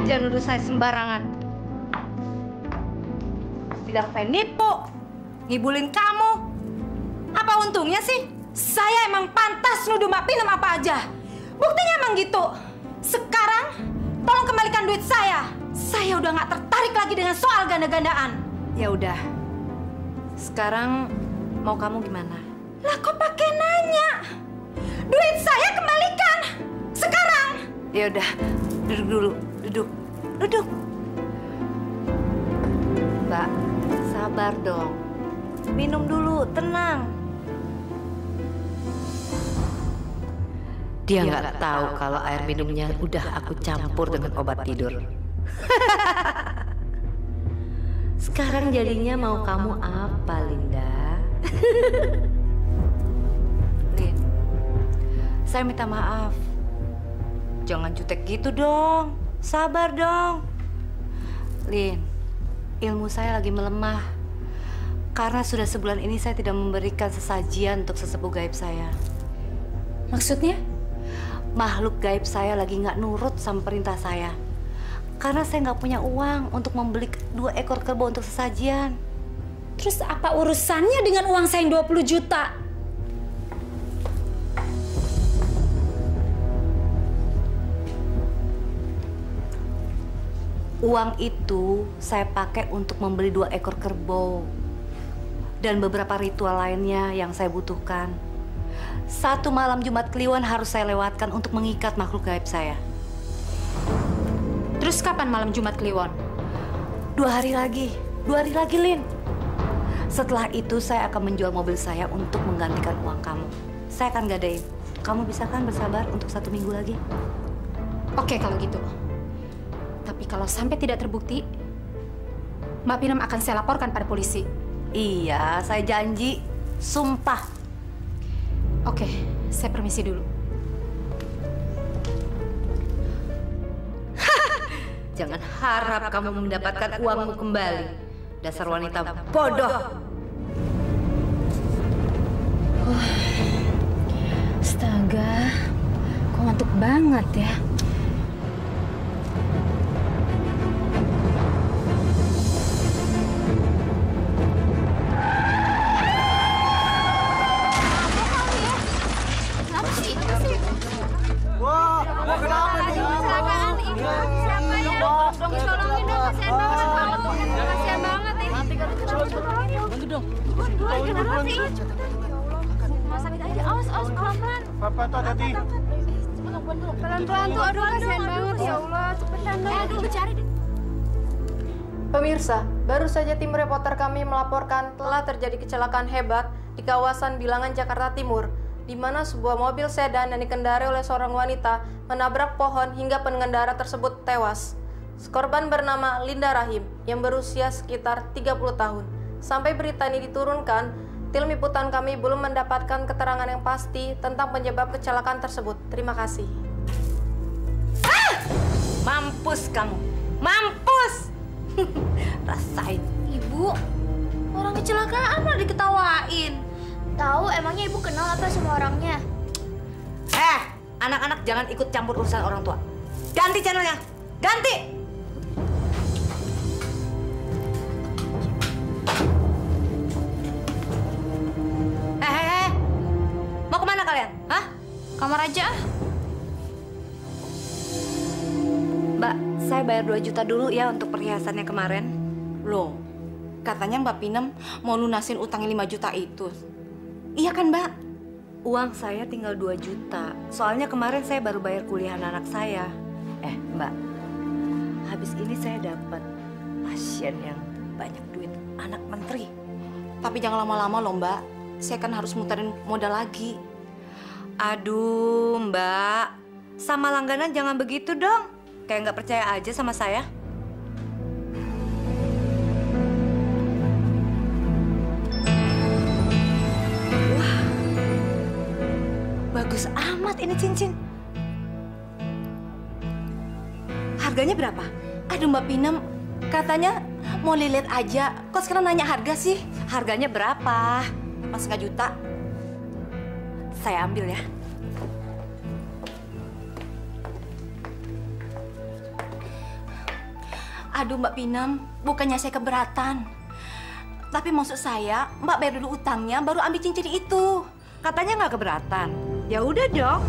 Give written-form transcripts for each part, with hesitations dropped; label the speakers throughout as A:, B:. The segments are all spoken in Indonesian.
A: aja nuduh saya sembarangan. Bilang saya nipu, ngibulin kamu. Apa untungnya sih?
B: Saya emang pantas nuduh Mbak Pinem apa aja. Buktinya emang gitu. Sekarang, tolong kembalikan duit saya. Saya udah nggak tertarik lagi dengan soal ganda-gandaan.
A: Ya udah. Sekarang mau kamu gimana?
B: Lah kok pakai nanya? Duit saya kembalikan. Sekarang.
A: Ya udah, duduk dulu. Duduk. Mbak, sabar dong. Minum dulu, tenang. Dia nggak tahu kalau air minumnya udah aku campur dengan obat tidur. Sekarang jadinya mau kamu apa, Linda? Lin, saya minta maaf. Jangan jutek gitu dong. Sabar dong. Lin, ilmu saya lagi melemah. Karena sudah sebulan ini saya tidak memberikan sesajian untuk sesepuh gaib saya.
B: Maksudnya?
A: Makhluk gaib saya lagi nggak nurut sama perintah saya. Karena saya nggak punya uang untuk membeli 2 ekor kerbau untuk sesajian.
B: Terus apa urusannya dengan uang saya yang 20 juta?
A: Uang itu saya pakai untuk membeli 2 ekor kerbau. Dan beberapa ritual lainnya yang saya butuhkan. 1 malam Jumat Kliwon harus saya lewatkan untuk mengikat makhluk gaib saya.
B: Terus kapan malam Jumat Kliwon?
A: 2 hari lagi. 2 hari lagi, Lin. Setelah itu saya akan menjual mobil saya untuk menggantikan uang kamu. Saya akan gadain. Kamu bisa kan bersabar untuk 1 minggu lagi?
B: Oke kalau gitu. Tapi kalau sampai tidak terbukti, Mbak Pinem akan saya laporkan pada polisi.
A: Iya, saya janji. Sumpah.
B: Oke, saya permisi dulu.
A: Jangan harap kamu mendapatkan uangmu kembali. Dasar wanita bodoh.
B: Astaga, kok ngantuk banget ya.
C: Papa tuh hati-hati.
D: Pelan-pelan tuh, aduh kasihan banget ya Allah. Cepetan dong. Aduh, cari deh.
E: Pemirsa, baru saja tim reporter kami melaporkan telah terjadi kecelakaan hebat di kawasan Bilangan, Jakarta Timur, di mana sebuah mobil sedan yang dikendarai oleh seorang wanita menabrak pohon hingga pengendara tersebut tewas. Korban bernama Linda Rahim yang berusia sekitar 30 tahun. Sampai berita ini diturunkan, tim liputan kami belum mendapatkan keterangan yang pasti tentang penyebab kecelakaan tersebut. Terima kasih.
A: Mampus kamu. Mampus. Rasain.
D: Ibu, orang kecelakaan malah diketawain. Tahu emangnya ibu kenal apa sama orangnya?
A: Anak-anak jangan ikut campur urusan orang tua. Ganti channelnya. Ganti. Mau kemana kalian? Hah?
D: Kamar aja.
A: Mbak, saya bayar 2 juta dulu ya untuk perhiasannya kemarin.
B: Loh, katanya Mbak Pinem mau lunasin utang 5 juta itu.
A: Iya kan, Mbak? Uang saya tinggal 2 juta. Soalnya kemarin saya baru bayar kuliah anak saya. Mbak, habis ini saya dapat pasien yang banyak duit, anak menteri.
B: Tapi jangan lama-lama loh, Mbak. Saya kan harus muterin modal lagi.
A: Aduh, Mbak. Sama langganan jangan begitu dong. Kayak nggak percaya aja sama saya. Wah, bagus amat ini cincin. Harganya berapa?
B: Aduh, Mbak Pinem, katanya mau lilit aja. Kok sekarang nanya harga sih?
A: Harganya berapa?
B: Mas 1 juta.
A: Saya ambil ya.
B: Aduh Mbak Pinem, bukannya saya keberatan. Tapi maksud saya, Mbak bayar dulu utangnya, baru ambil cincin itu.
A: Katanya nggak keberatan. Ya udah dong.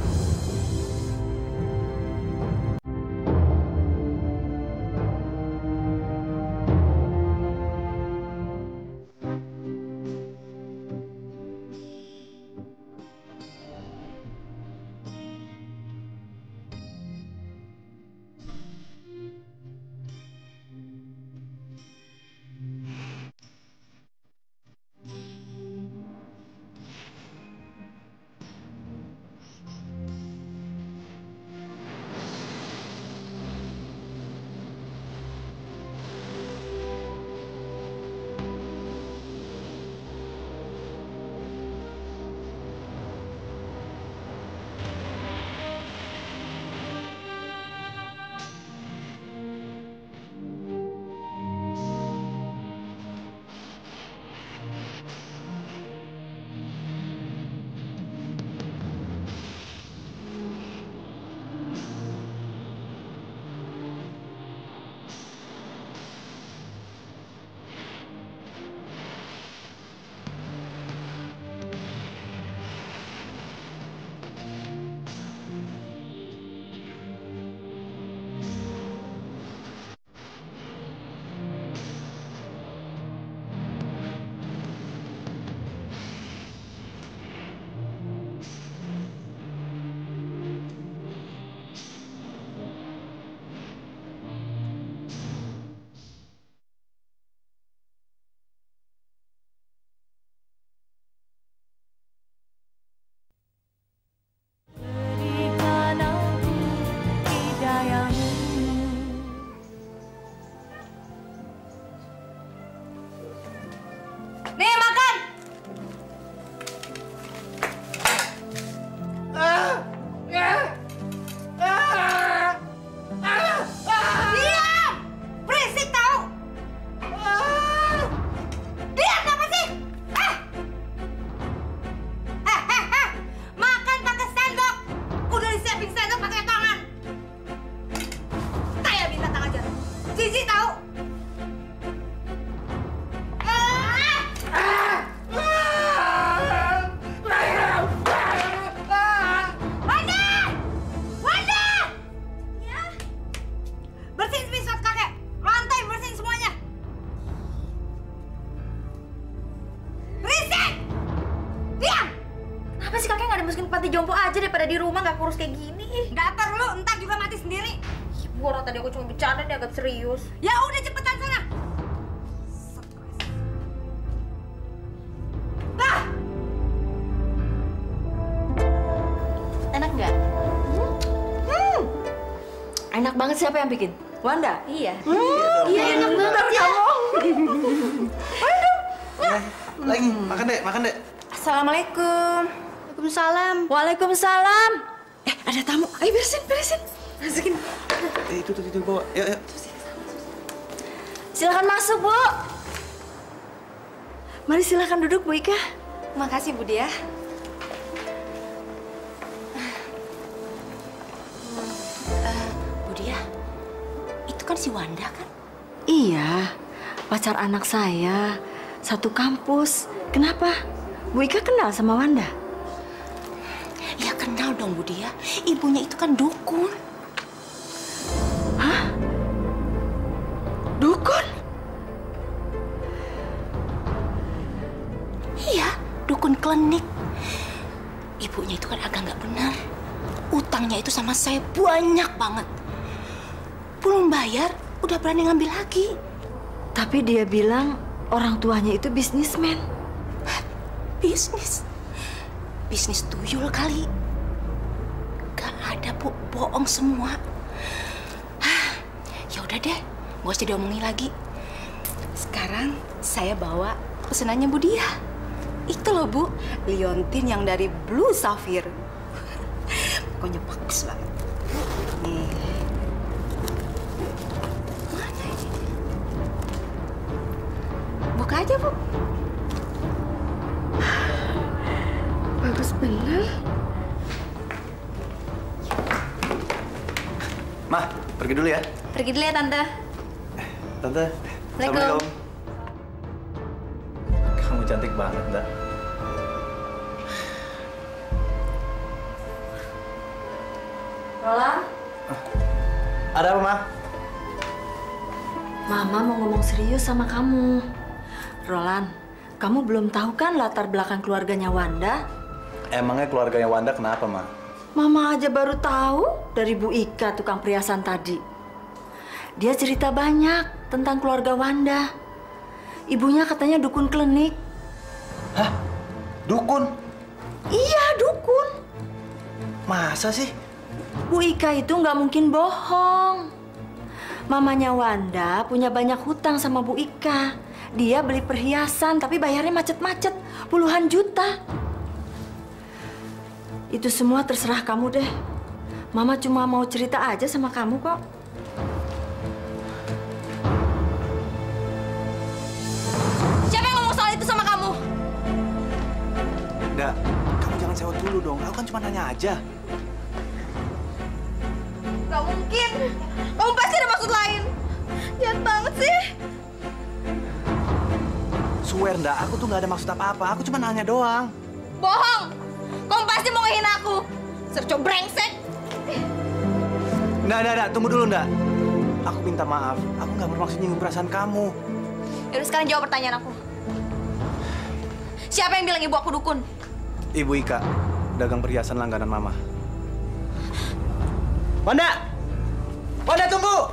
B: Nih makan. Diam! Berisik tahu? Diam apa sih? Makan pakai sendok. Udah disiapin sendok pakai tangan. Saya minta tangan aja. Jijik tahu? Panti jompo aja daripada di rumah nggak kurus kayak gini. Nggak perlu, entar juga mati sendiri. Ibu, orang tadi aku cuma bercanda, dia agak serius. Ya udah cepetan sana. Bah! Enak nggak?
A: Enak banget. Siapa yang bikin? Wanda?
B: Iya.
A: Iya enak banget ya.
C: Lagi, makan dek.
B: Assalamualaikum.
D: Waalaikumsalam.
B: Waalaikumsalam. Ada tamu. Ayo beresin. Masukin.
C: Itu bawa. Yuk.
B: Silakan masuk, Bu. Mari silakan duduk, Bu Ika. Makasih, Bu Dia. Bu Dia, itu kan si Wanda kan?
A: Iya, pacar anak saya. Satu kampus. Kenapa? Bu Ika kenal sama Wanda?
B: Ya kenal dong, Bu Dia. Ibunya itu kan dukun.
A: Hah? Dukun?
B: Iya, dukun klinik. Ibunya itu kan agak nggak benar. Utangnya itu sama saya banyak banget. Belum bayar, udah berani ngambil lagi.
A: Tapi dia bilang orang tuanya itu bisnismen.
B: Bisnis? Bisnis tuyul kali. Gak ada, Bu. Bohong semua. Ya udah deh, nggak usah diomongin lagi. Sekarang saya bawa pesenannya Bu Dia. Itu loh, Bu. Liontin yang dari Blue Sapphire. Pokoknya bagus banget. Nih. Mana ini? Buka aja, Bu.
A: Bagus bener.
C: Mah, pergi dulu ya.
B: Pergi dulu ya, Tante.
C: Tante.
A: Assalamualaikum.
C: Kamu cantik banget, Nda.
A: Roland?
C: Ada apa, Ma?
A: Mama mau ngomong serius sama kamu. Roland, kamu belum tahu kan latar belakang keluarganya Wanda?
C: Emangnya keluarganya Wanda kenapa, Ma?
A: Mama aja baru tahu dari Bu Ika, tukang perhiasan tadi. Dia cerita banyak tentang keluarga Wanda. Ibunya katanya dukun klinik.
C: Hah? Dukun?
A: Iya, dukun.
C: Masa sih?
A: Bu Ika itu nggak mungkin bohong. Mamanya Wanda punya banyak hutang sama Bu Ika. Dia beli perhiasan tapi bayarnya macet-macet, puluhan juta. Itu semua terserah kamu deh. Mama cuma mau cerita aja sama kamu kok.
B: Siapa yang ngomong soal itu sama kamu?
C: Nggak, kamu jangan sewot dulu dong. Aku kan cuma nanya aja.
B: Gak mungkin. Kamu pasti ada maksud lain. Jahat banget sih.
C: Swear, Nda, aku tuh nggak ada maksud apa-apa. Aku cuma nanya doang.
B: Bohong. Kamu pasti mau ngehina aku. Serco brengsek.
C: Nggak. Tunggu dulu, Nda. Aku minta maaf. Aku nggak bermaksud nyinggung perasaan kamu.
B: Yaudah sekarang jawab pertanyaan aku. Siapa yang bilang ibu aku dukun?
C: Ibu Ika, dagang perhiasan langganan Mama. Wanda! Wanda, tunggu!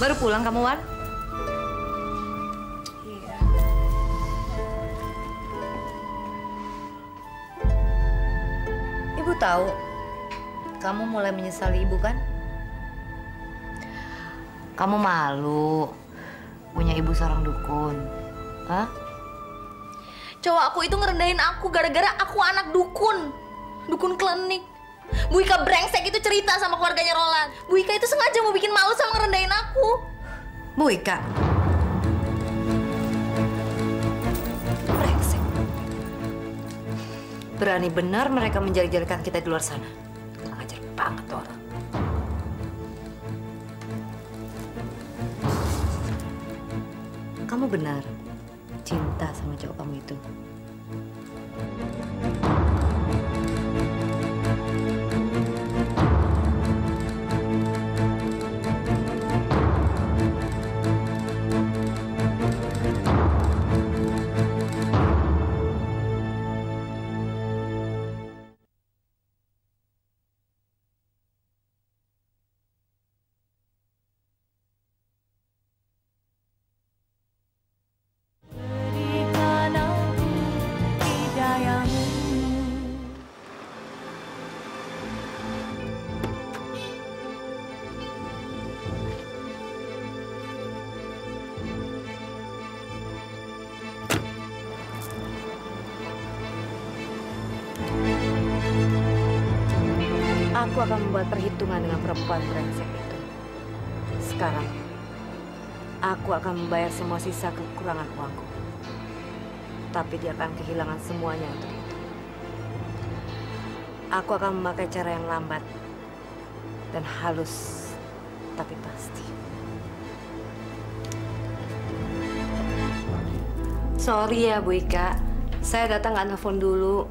A: Baru pulang kamu, Wan?
B: Iya.
A: Ibu tahu, kamu mulai menyesali ibu kan? Kamu malu punya ibu seorang dukun. Hah?
B: Cowok aku itu ngerendahin aku gara-gara aku anak dukun. Dukun klinik. Bu Ika brengsek itu cerita sama keluarganya Roland. Bu Ika itu sengaja mau bikin malu sama ngerendahin aku.
A: Bu Ika.
B: Brengsek.
A: Berani benar mereka menjelek-jelekan kita di luar sana. Kurang ajar banget tuh orang. Kamu benar cinta sama cowok kamu itu. Aku akan membuat perhitungan dengan perempuan brengsek itu. Sekarang, aku akan membayar semua sisa kekurangan uangku. Tapi dia akan kehilangan semuanya untuk itu. Aku akan memakai cara yang lambat dan halus, tapi pasti. Sorry ya, Bu Ika. Saya datang nggak nelfon dulu.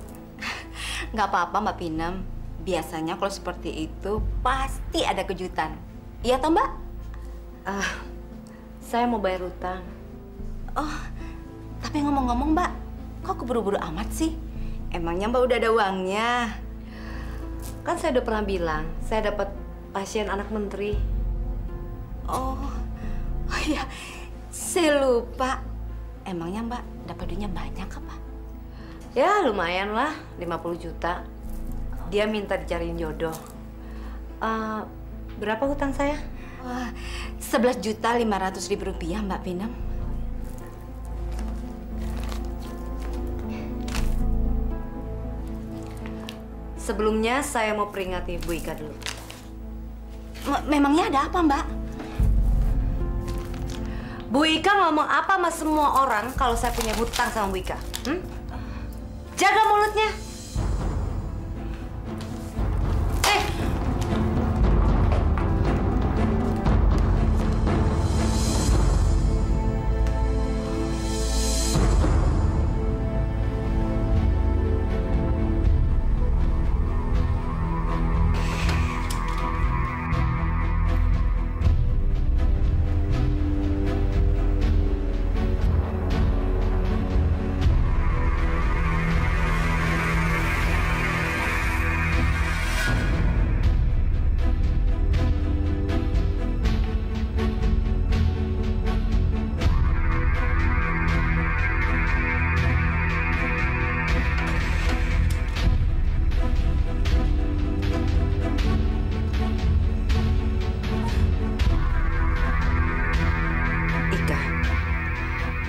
B: Nggak apa-apa, Mbak Pinem. Biasanya kalau seperti itu pasti ada kejutan. Iya toh Mbak?
A: Saya mau bayar utang.
B: Oh, tapi ngomong-ngomong Mbak, kok keburu-buru amat sih? Emangnya Mbak udah ada uangnya?
A: Kan saya udah pernah bilang, saya dapat pasien anak menteri.
B: Oh iya, saya lupa. Emangnya Mbak dapat duitnya banyak apa?
A: Ya lumayan lah, 50 juta. Dia minta dicariin jodoh. Berapa hutang saya?
B: 11.500.000 rupiah Mbak Pinem.
A: Sebelumnya saya mau peringati Bu Ika dulu.
B: Memangnya ada apa Mbak?
A: Bu Ika ngomong apa sama semua orang kalau saya punya hutang sama Bu Ika? Jaga mulutnya.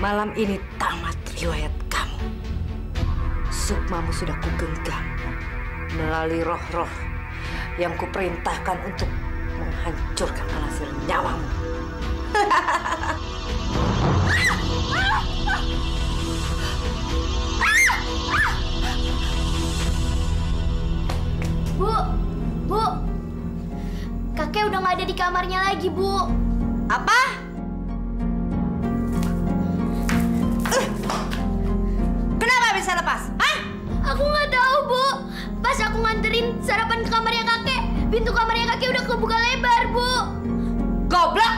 A: Malam ini tamat riwayat kamu. Sukmamu sudah kugenggam melalui roh-roh yang kuperintahkan untuk menghancurkan hasil nyawamu.
D: Bu, kakek udah nggak ada di kamarnya lagi, Bu.
A: Apa? Kenapa bisa lepas? Hah?
D: Aku nggak tahu, Bu. Pas aku nganterin sarapan ke kamarnya kakek, pintu kamarnya kakek udah kebuka lebar, Bu.
A: Goblok!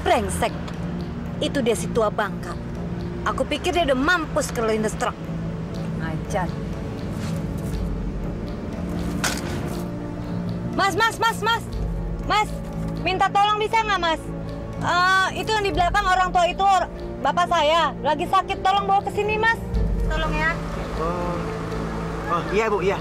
A: Brengsek. Itu dia si tua bangka. Aku pikir dia udah mampus ke lindes truk. Ajar. Mas. Mas, minta tolong bisa nggak, Mas? Itu yang di belakang orang tua itu bapak saya. Lagi sakit, tolong bawa ke sini, Mas. Tolong ya.
C: Oh, iya, Bu, iya.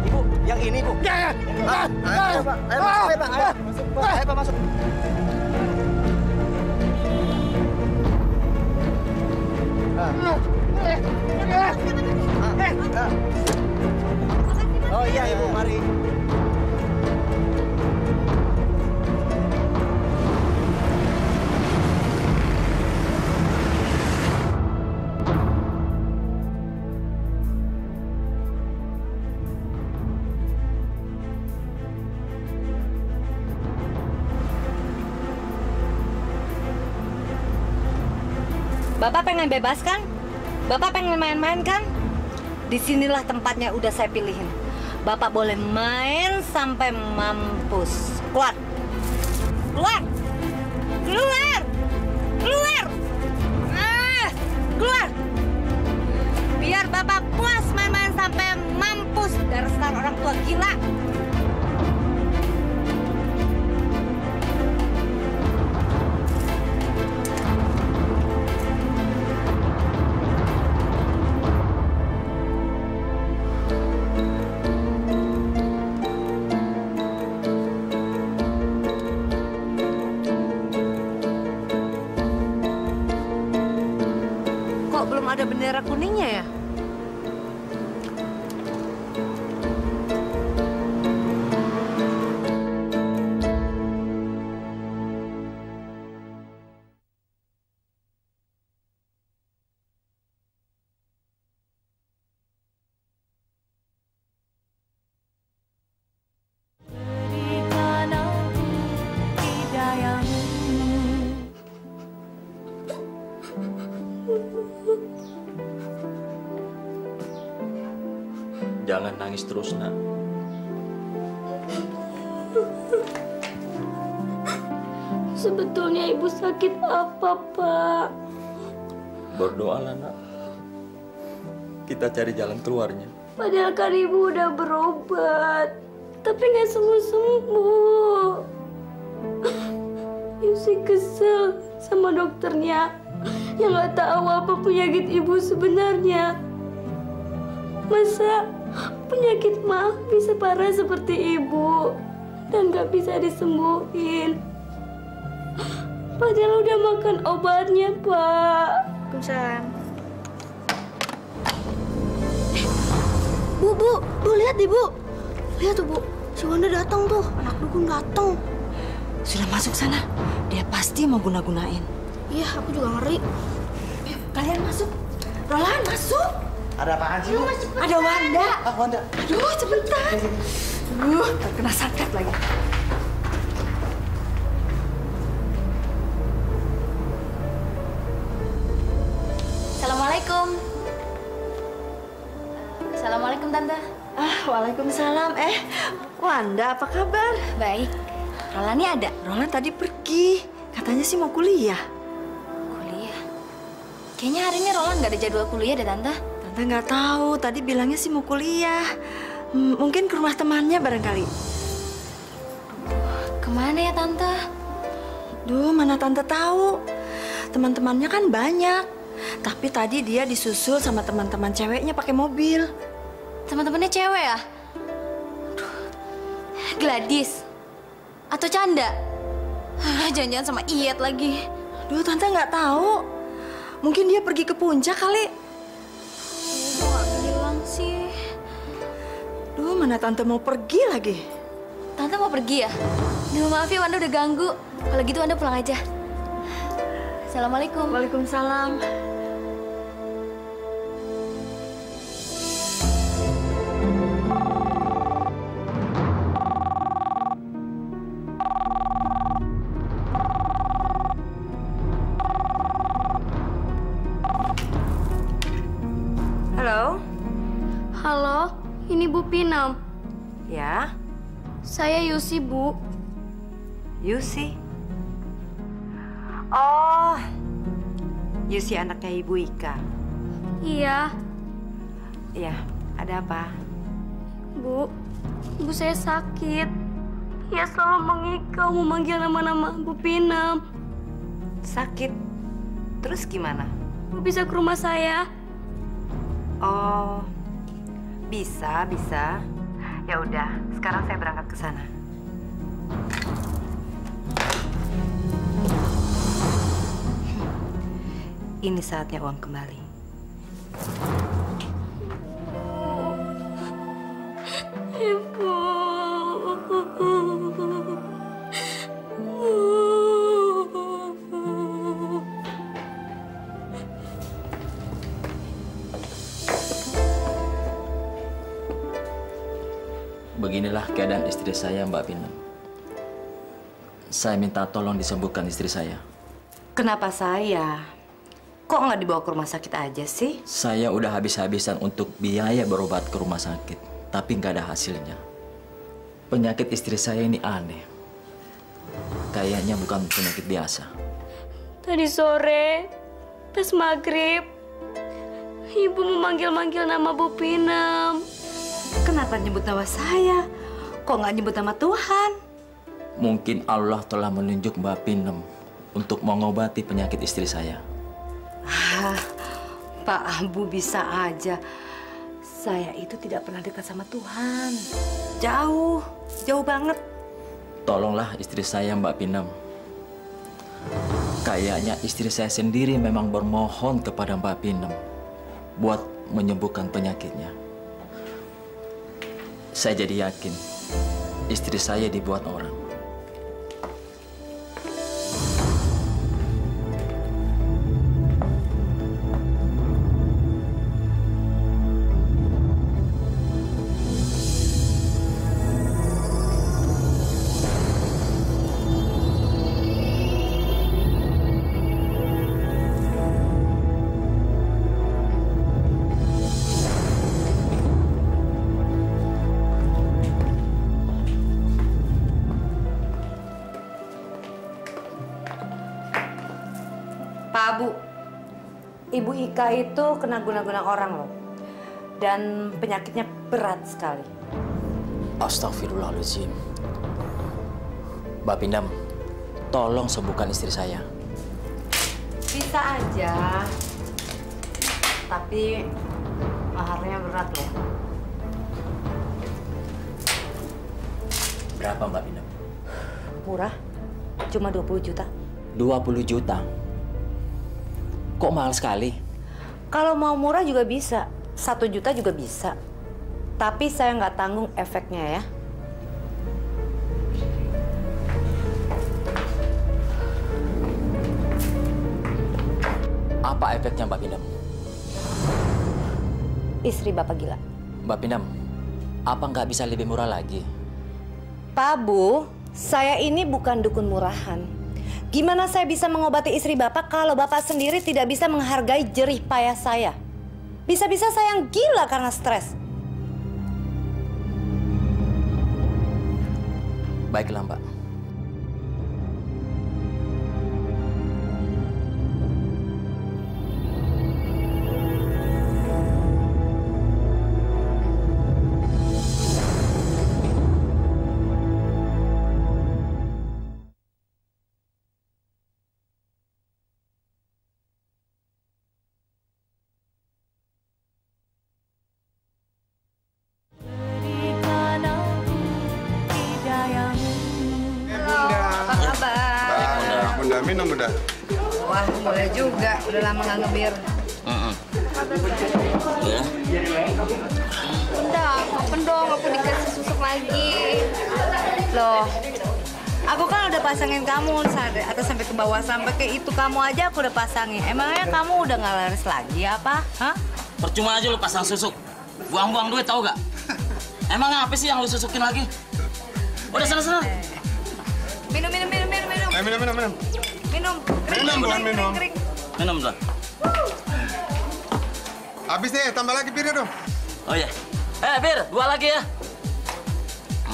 C: Ibu, yang ini, Bu. Ayo, Pak. Ayo, Pak, masuk. Oh iya Ibu, mari.
A: Bapak pengen bebas kan? Bapak pengen main-main kan? Disinilah tempatnya udah saya pilihin. Bapak boleh main sampai mampus. Keluar! Keluar! Keluar! Keluar! Keluar! Biar Bapak puas main-main sampai mampus. Dasar orang tua gila. Belum ada bendera kuningnya ya?
F: Jangan nangis terus, nak.
D: Sebetulnya ibu sakit apa, Pak?
F: Berdoalah, nak. Kita cari jalan keluarnya.
D: Padahal kan ibu udah berobat, tapi nggak sembuh-sembuh. Yusi kesel sama dokternya yang nggak tahu apa penyakit ibu sebenarnya. Masa penyakit mah bisa parah seperti ibu dan nggak bisa disembuhin. Padahal udah makan obatnya, Pak.
B: Waalaikumsalam. Bu, lihat deh, Bu. Lihat tuh, Bu. Si Wanda datang tuh, anak dukun datang.
A: Sudah masuk sana. Dia pasti mau guna-gunain.
D: Iya, aku juga ngeri.
A: Ayo, kalian masuk. Roland, masuk.
C: Ada apaan sih, Bu?
A: Ada Wanda.
C: Ah, Wanda.
A: Aduh, cepetan. Terkena santet lagi.
B: Assalamualaikum. Assalamualaikum, Tante.
A: Waalaikumsalam. Wanda, apa kabar?
B: Baik. Roland ada?
A: Roland tadi pergi. Katanya sih mau kuliah.
B: Kuliah? Kayaknya hari ini Roland nggak ada jadwal kuliah deh, Tante.
A: Tante nggak tahu. Tadi bilangnya sih mau kuliah. Mungkin ke rumah temannya barangkali.
B: Kemana ya, Tante?
A: Duh, mana Tante tahu. Teman-temannya kan banyak. Tapi tadi dia disusul sama teman-teman ceweknya pakai mobil.
B: Teman-temannya cewek ya? Aduh. Gladys? Atau Canda? Jangan-jangan sama Iyet lagi.
A: Duh, Tante nggak tahu. Mungkin dia pergi ke puncak kali.
B: Kok nggak bilang sih?
A: Duh, mana Tante mau pergi lagi?
B: Tante mau pergi ya? Duh, maaf ya, Wanda udah ganggu. Kalau gitu Wanda pulang aja. Assalamualaikum.
A: Waalaikumsalam. Halo?
D: Halo, ini Bu Pinam.
A: Ya,
D: Saya Yusi, Bu.
A: Yusi. Oh, Yusi anaknya Ibu Ika.
D: Iya,
A: Iya, ada apa?
D: Bu. Ibu saya sakit. Ia selalu mengikau memanggil nama-nama Bu Pinam.
A: Sakit. Terus gimana?
D: Bu bisa ke rumah saya?
A: Oh, bisa. Ya udah, sekarang saya berangkat ke sana. Ini saatnya uang kembali.
F: Beginilah keadaan istri saya, Mbak Pinem. Saya minta tolong disembuhkan istri saya.
A: Kenapa saya? Kok nggak dibawa ke rumah sakit aja sih?
F: Saya udah habis-habisan untuk biaya berobat ke rumah sakit, tapi nggak ada hasilnya. Penyakit istri saya ini aneh. Kayaknya bukan penyakit biasa.
D: Tadi sore, pas maghrib, ibu memanggil-manggil nama Bu Pinem.
A: Kenapa nyebut nama saya? Kok nggak nyebut nama Tuhan?
F: Mungkin Allah telah menunjuk Mbak Pinem untuk mengobati penyakit istri saya.
A: Pak Ambu bisa aja. Saya itu tidak pernah dekat sama Tuhan. Jauh, jauh banget.
F: Tolonglah istri saya, Mbak Pinem. Kayaknya istri saya sendiri memang bermohon kepada Mbak Pinem buat menyembuhkan penyakitnya. Saya jadi yakin istri saya dibuat orang.
A: Pak Bu, Ibu Ika itu kena guna-guna orang loh. Dan penyakitnya berat sekali.
F: Astagfirullahaladzim. Mbak Pinem, tolong sembuhkan istri saya.
A: Bisa aja. Tapi maharnya berat loh.
F: Berapa, Mbak Pinem?
A: Murah, cuma 20 juta.
F: 20 juta? Kok mahal sekali?
A: Kalau mau murah juga bisa, 1 juta juga bisa. Tapi saya nggak tanggung efeknya ya.
F: Apa efeknya, Mbak Pinem?
A: Istri Bapak gila.
F: Mbak Pinem, apa nggak bisa lebih murah lagi?
A: Pak Bu, saya ini bukan dukun murahan. Gimana saya bisa mengobati istri Bapak kalau Bapak sendiri tidak bisa menghargai jerih payah saya? Bisa-bisa saya yang gila karena stres.
F: Baiklah, Mbak.
G: Minum udah.
A: Wah, boleh juga. Udah lama nggak ngebir.
F: Ya.
A: Udah, kapan dong aku dikasih susuk lagi. Loh, aku kan udah pasangin kamu atau sampai ke bawah, sampai ke itu kamu aja aku udah pasangin. Emangnya kamu udah nggak laris lagi apa? Hah?
H: Percuma aja lu pasang susuk. Buang-buang duit tau gak? Emang apa sih yang lu susukin lagi? Udah sana-sana.
A: Minum.
G: Minum.
A: Minum. Kering.
H: Minum dong.
G: Habis nih, tambah lagi birnya dong.
H: Oh iya. Bir, 2 lagi ya.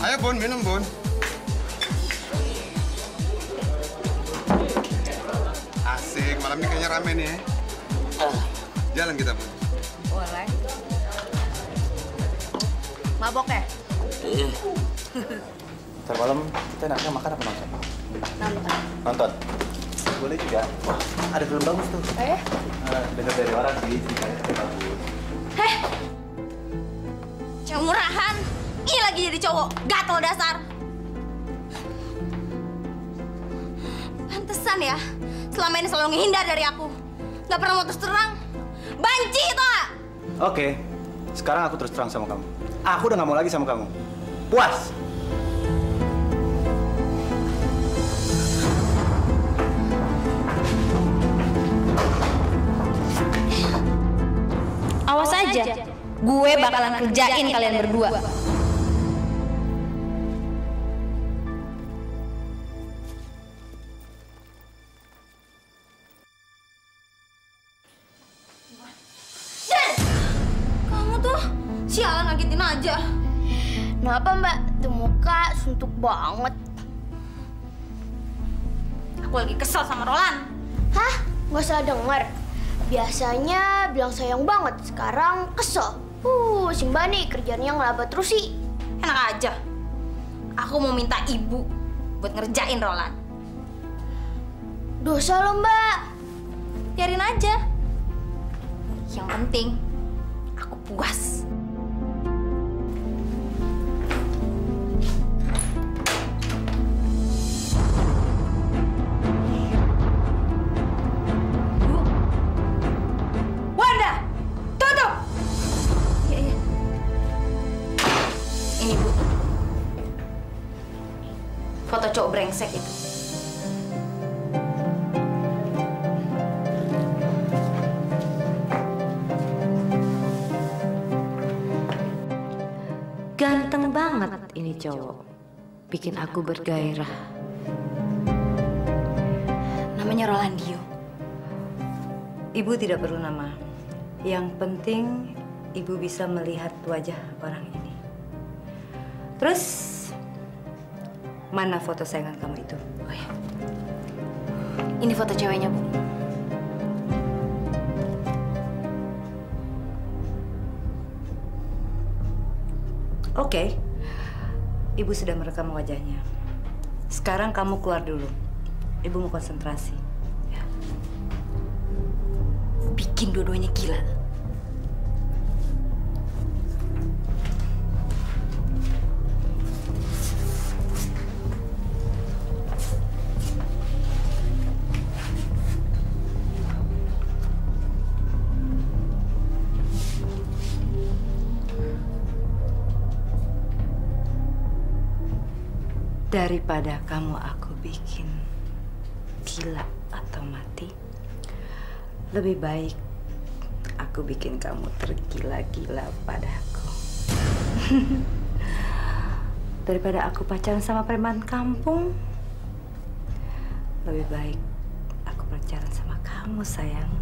G: Ayo Bun, minum Bun. Asik, malam ini kayaknya rame nih ya. Jalan kita Bun.
A: Boleh. Mabok ya?
H: Iya.
C: Ntar malam kita enaknya makan apa nonton?
A: Nonton.
C: Nonton? Boleh juga. Wah, ada film bagus tuh. Dengar dari orang sih, ceritanya tapi bagus.
B: Heh, cewek murahan. Ini lagi jadi cowok, gatel dasar. Pantesan ya, selama ini selalu menghindar dari aku. Gak pernah mau terus terang. Banci itu gak?
C: Oke, sekarang aku terus terang sama kamu. Aku udah gak mau lagi sama kamu. Puas!
B: Awas aja, gue bakalan kerjain kalian berdua.
D: Kenapa Mbak? Tuh muka suntuk banget.
B: Aku lagi kesel sama Roland.
D: Hah? Nggak salah denger. Biasanya bilang sayang banget, sekarang kesel. Si Mbak nih kerjanya ngelaba terus sih.
B: Enak aja. Aku mau minta ibu buat ngerjain Roland.
D: Dosa lo Mbak.
B: Biarin aja. Yang penting aku puas. Wanda, tutup. Iya. Ini Bu. Foto cowok brengsek itu.
A: Ganteng banget ini cowok. Bikin aku bergairah.
B: Namanya Rolandio.
A: Ibu tidak perlu nama. Yang penting ibu bisa melihat wajah orang ini. Terus, mana foto sayangan kamu itu?
B: Oh ya. Ini foto ceweknya, Bu.
A: Oke. Ibu sudah merekam wajahnya. Sekarang kamu keluar dulu. Ibu mau konsentrasi. Ya.
B: Bikin dua-duanya gila.
A: Daripada kamu aku bikin gila atau mati, lebih baik aku bikin kamu tergila-gila padaku. Daripada aku pacaran sama preman kampung, lebih baik aku pacaran sama kamu, sayang.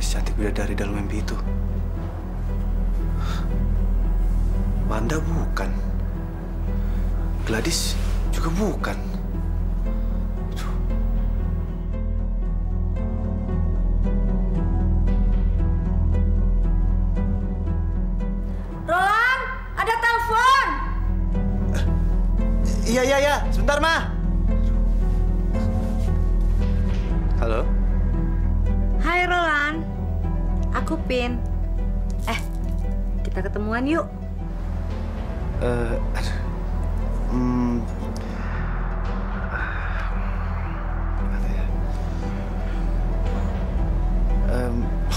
C: Cantik bidadari dalam mimpi itu. Wanda bukan. Gladys juga bukan.
B: Roland, ada telepon.
C: Iya. Sebentar, Ma. Halo?
A: Hai, Roland. Aku Pin. Kita ketemuan yuk.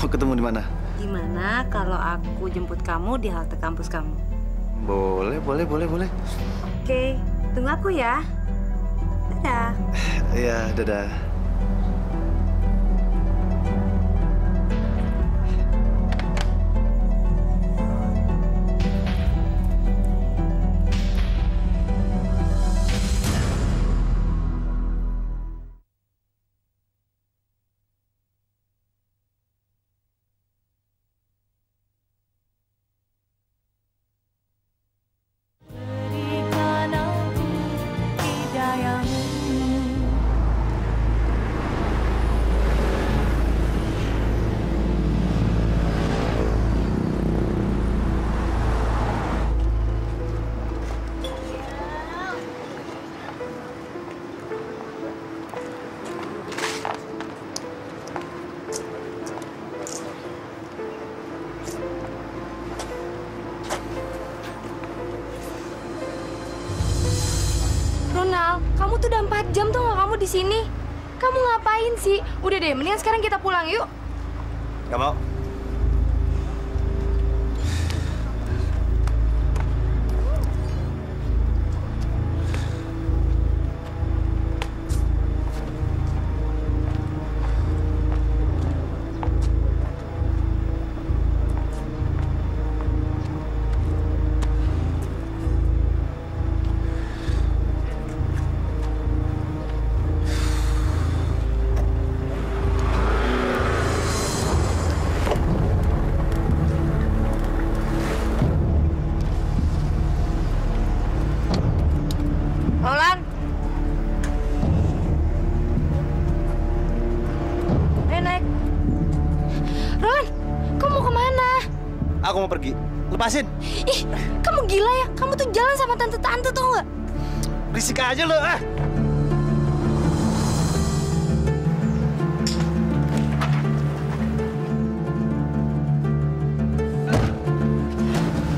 C: Mau ketemu di mana?
A: Gimana kalau aku jemput kamu di halte kampus kamu?
C: Boleh.
A: Oke, tunggu aku ya. Dadah.
C: Iya, dadah.
I: Kamu tuh udah 4 jam tuh nggak kamu di sini. Kamu ngapain sih? Udah deh, mendingan sekarang kita pulang yuk.
C: Gak mau. Aku mau pergi. Lepasin.
I: Ih, kamu gila ya? Kamu tuh jalan sama tante-tante tau nggak?
C: Berisik aja lo, ah.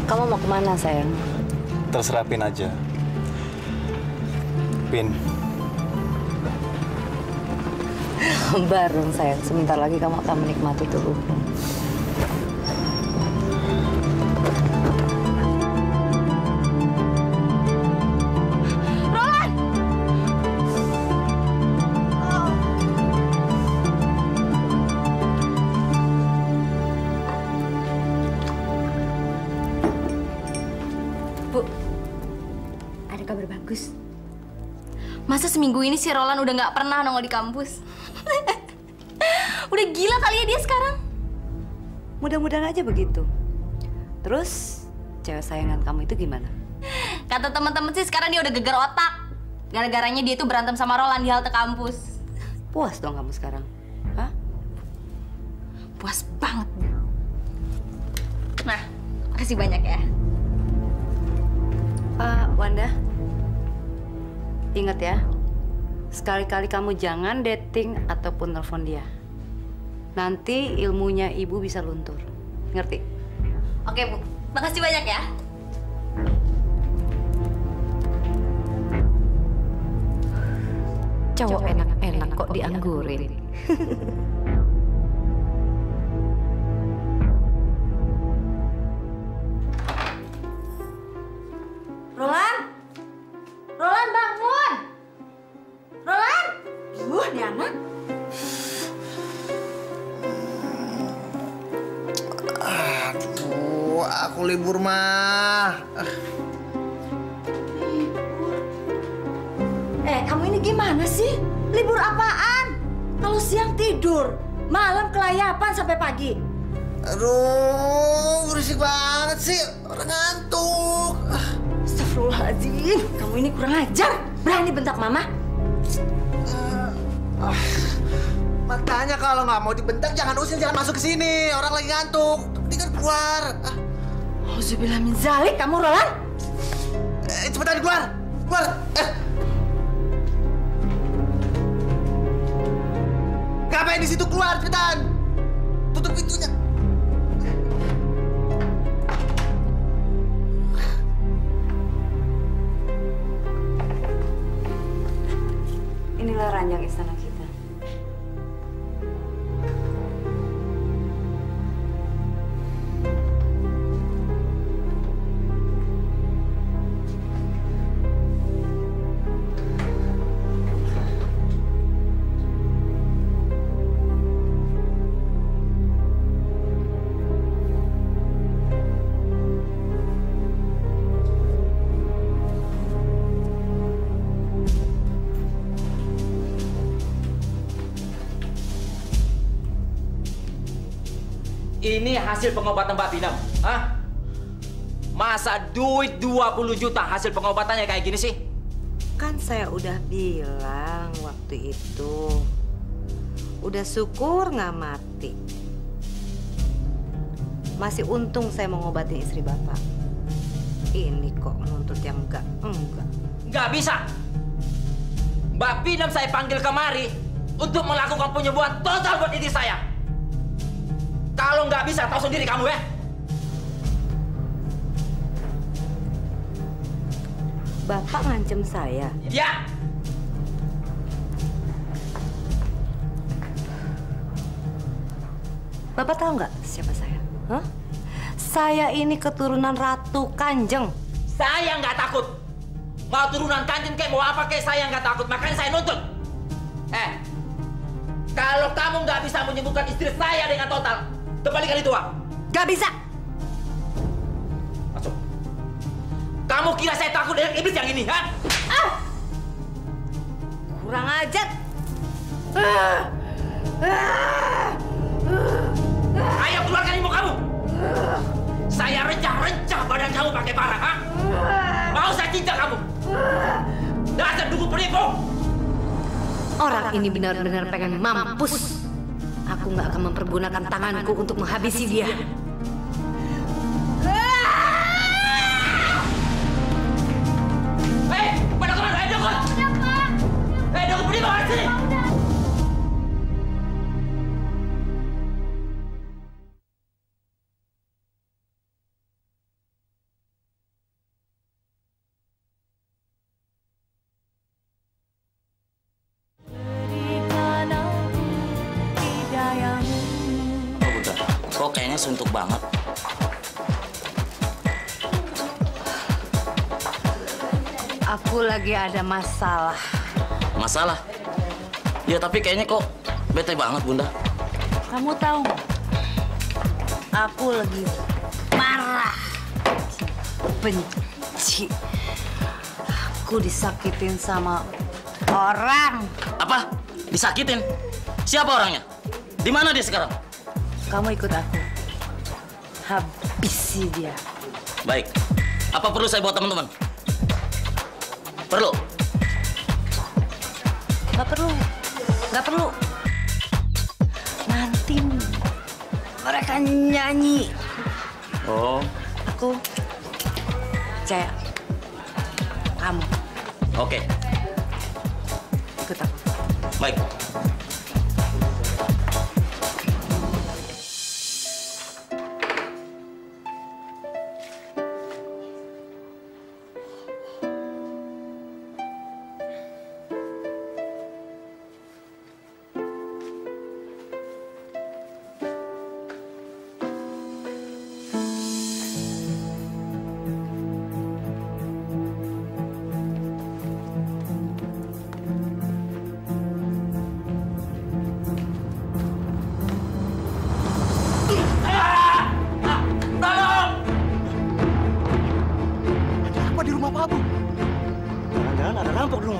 A: Kamu mau kemana, sayang?
C: Terserah Pin aja. Pin.
A: Baru, sayang. Sebentar lagi kamu akan menikmati tubuhmu.
I: Kabar bagus. Masa seminggu ini si Roland udah nggak pernah nongol di kampus? Udah gila kali ya dia sekarang.
A: Mudah-mudahan aja begitu. Terus, cewek sayangan kamu itu gimana?
I: Kata teman-teman sih sekarang dia udah geger otak. Gara-garanya dia tuh berantem sama Roland di halte kampus.
A: Puas dong kamu sekarang? Hah?
I: Puas banget. Nah, makasih banyak ya.
A: Wanda. Ingat ya, sekali-kali kamu jangan dating ataupun telepon dia. Nanti ilmunya ibu bisa luntur. Ngerti?
I: Oke, Bu. Makasih banyak ya.
A: Cowok enak-enak kok dianggurin.
I: Roland! Roland, bangun! Roland! Nih anak.
C: Aduh, aku libur mah.
A: Kamu ini gimana sih? Libur apaan? Kalau siang tidur, malam kelayapan sampai pagi.
C: Aduh, berisik banget sih. Orang ngantuk.
A: Astagfirullahaladzim, kamu ini kurang ajar. Berani bentak mama?
C: Makanya kalau nggak mau dibentak, jangan usil, jangan masuk ke sini. Orang lagi ngantuk. Mendingan keluar.
A: Auzubillah min zalik, kamu Roland.
C: Cepetan keluar. Keluar. Ngapain di situ, keluar cepetan. Tutup pintunya.
A: Inilah ranjang istana kita.
F: Ini hasil pengobatan Mbak Pinam. Hah? Masa duit 20 juta hasil pengobatannya kayak gini sih?
A: Kan saya udah bilang waktu itu. Udah syukur nggak mati. Masih untung saya mengobatin istri Bapak. Ini kok nuntut yang enggak.
F: Nggak bisa. Mbak Pinam saya panggil kemari untuk melakukan penyembuhan total buat istri saya. Kalau nggak bisa, tahu sendiri kamu ya.
A: Bapak ngancem saya.
F: Ya.
A: Bapak tahu nggak siapa saya? Hah? Saya ini keturunan Ratu Kanjeng.
F: Saya nggak takut. Mau turunan Kanjeng kayak mau apa kayak saya nggak takut. Makanya saya nuntut. Kalau kamu nggak bisa menyembuhkan istri saya dengan total, kembalikan itu uang.
A: Nggak bisa.
F: Masuk. Kamu kira saya takut dengan iblis yang ini, ha?
A: Kurang ajar.
F: Ayo keluarkan ilmu kamu. Saya rencah-rencah badan kamu pakai parang, ha? Mau saya cincang kamu? Dasar dukun penipu.
A: Orang ini benar-benar pengen mampus. Aku nggak akan mempergunakan tanganku untuk menghabisi dia.
F: Hei, pada kemana? Hei, dukun! Hei, dukun penipu, mana sini?
H: Kok kayaknya suntuk banget.
A: Aku lagi ada masalah.
H: Masalah? Ya tapi kayaknya kok bete banget, Bunda.
A: Kamu tahu nggak? Aku lagi marah, benci. Aku disakitin sama orang.
H: Apa? Disakitin? Siapa orangnya? Di mana dia sekarang?
A: Kamu ikut aku. Habisi dia.
H: Baik. Apa perlu saya buat teman-teman? Perlu?
A: Nggak perlu. Nggak perlu. Nanti mereka nyanyi.
H: Oh.
A: Aku percaya. Kamu.
H: Oke.
A: Ikut aku.
H: Baik.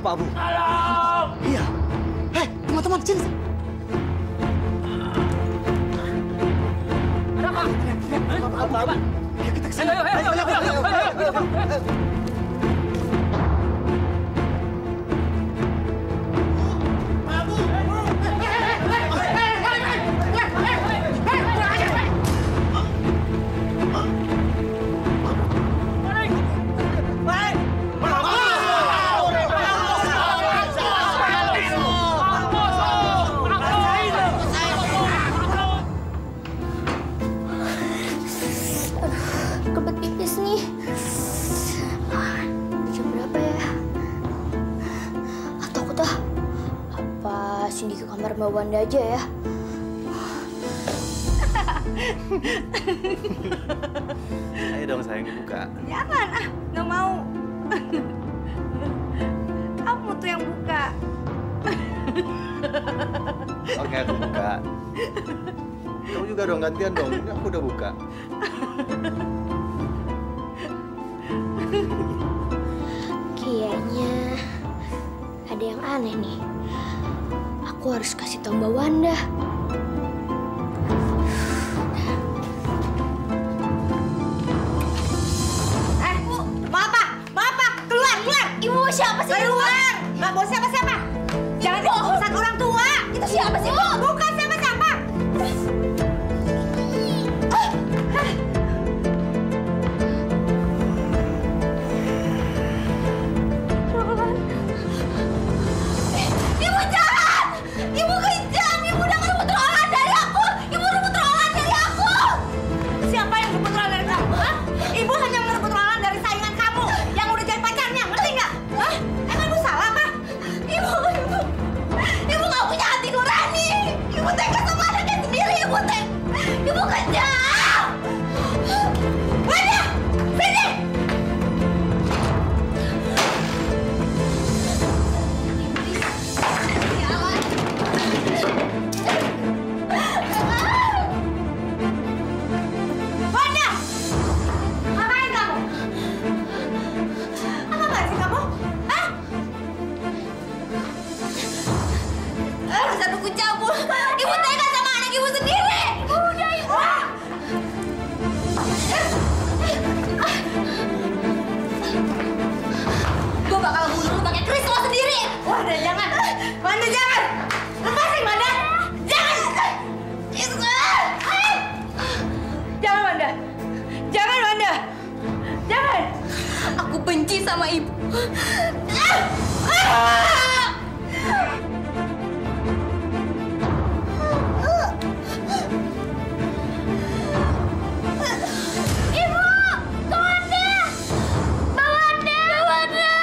C: Pak Abu. Tolong! Iya. Hei, teman-teman, sini. Ada apa? Pak Abu. Ayo kita kesini. Ayo.
D: Mbak Wanda aja ya.
C: Ayo dong sayang dibuka.
A: Jangan, nggak mau. Kamu tuh yang buka.
C: Oke, aku buka. Kamu juga dong, gantian dong. Ini aku udah buka.
D: Kayaknya ada yang aneh nih. Aku harus kasih tahu Mbak Wanda.
A: Nggak bawa siapa-siapa. Jangan urusan orang tua.
B: Itu siapa sih, Bu?
A: Bukan siapa-siapa.
B: Ibu jahat! Ibu kejam! Ibu udah ngerebut Roland dari aku! Ibu rebut Roland dari aku!
A: Siapa yang rebut Roland dari kamu? Hah? Ibu hanya merebut Roland dari saingan kamu yang udah jadi pacarnya, ngerti nggak? Hah? Emang ibu salah apa?
B: Ibu nggak punya hati nurani! Ibu tega sama anaknya sendiri! Ibu kejam!
A: Wanda! Sini! Wanda! Ngapain kamu? Apa sih kamu? Hah?
B: Urusan aku cabul! Ibu tega sama anak ibu sendiri! Udah, Ibu! Gue bakal bunuh lu pakai keris lo sendiri!
A: Wanda, jangan! Wanda, jangan! Lepasin, Wanda! Jangan! Jangan, Wanda! Jangan, Wanda! Jangan!
B: Aku benci sama ibu. Ibu! Bawanda! Bawanda! Bawanda!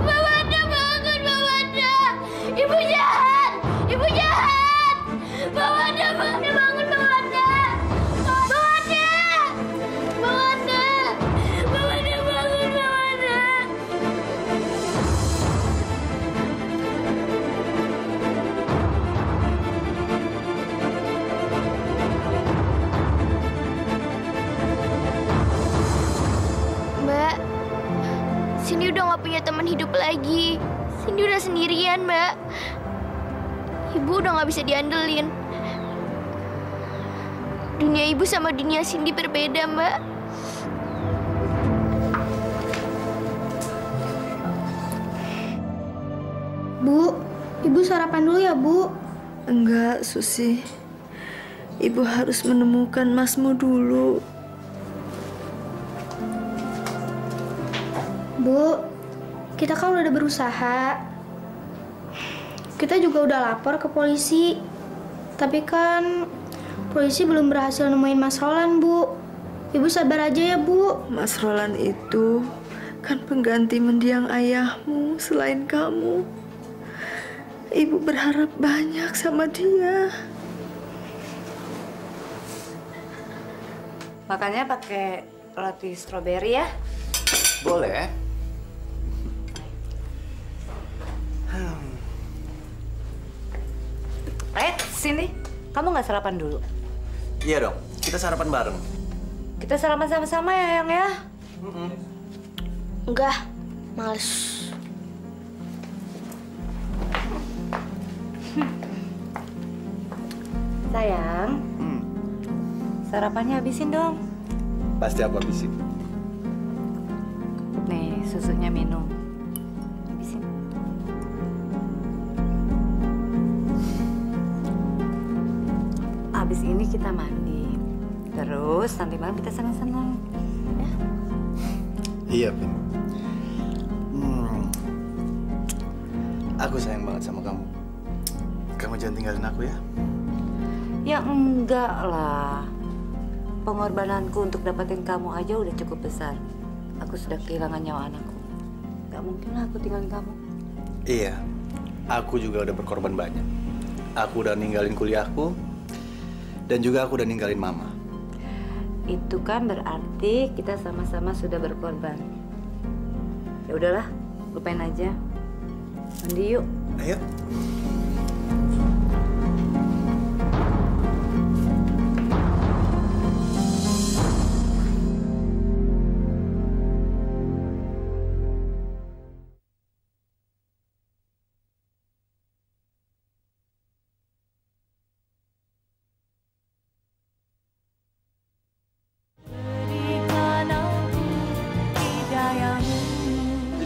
B: Bawanda bangun, Bawanda! Ibu jahat! Ibu jahat! Bawanda, Bawanda bangun, Bawanda! Bawanda! Bawanda! Bawanda bangun, Bawanda!
D: Mbak, Cindy udah nggak punya teman hidup lagi. Cindy udah sendirian, Mbak. Ibu udah nggak bisa diandelin. Dunia ibu sama dunia Cindy berbeda, Mbak.
J: Bu, Ibu sarapan dulu ya, Bu.
K: Enggak, Susi. Ibu harus menemukan Masmu dulu.
J: Bu, kita kan udah berusaha. Kita juga udah lapor ke polisi. Tapi kan polisi belum berhasil nemuin Mas Roland, Bu. Ibu sabar aja ya, Bu.
K: Mas Roland itu kan pengganti mendiang ayahmu selain kamu. Ibu berharap banyak sama dia.
A: Makannya pakai roti stroberi ya?
C: Boleh.
A: Sini. Kamu nggak sarapan dulu?
C: Iya dong, kita sarapan bareng.
A: Kita sarapan sama-sama ya, Yang ya?
D: Enggak, males.
A: Sayang, sarapannya habisin dong.
C: Pasti aku habisin.
A: Nih, susunya minum. Habisin. Habis ini kita mandi. Terus nanti malam kita senang-senang. Ya?
C: Iya, Vin. Aku sayang banget sama kamu. Kamu jangan tinggalin aku ya.
A: Ya enggak lah. Pengorbananku untuk dapetin kamu aja udah cukup besar. Aku sudah kehilangan nyawa anakku. Gak mungkin lah aku tinggalin kamu.
C: Iya, aku juga udah berkorban banyak. Aku udah ninggalin kuliahku, dan juga aku udah ninggalin mama.
A: Itu kan berarti kita sama-sama sudah berkorban. Ya udahlah, lupain aja. Mandi yuk.
C: Ayo.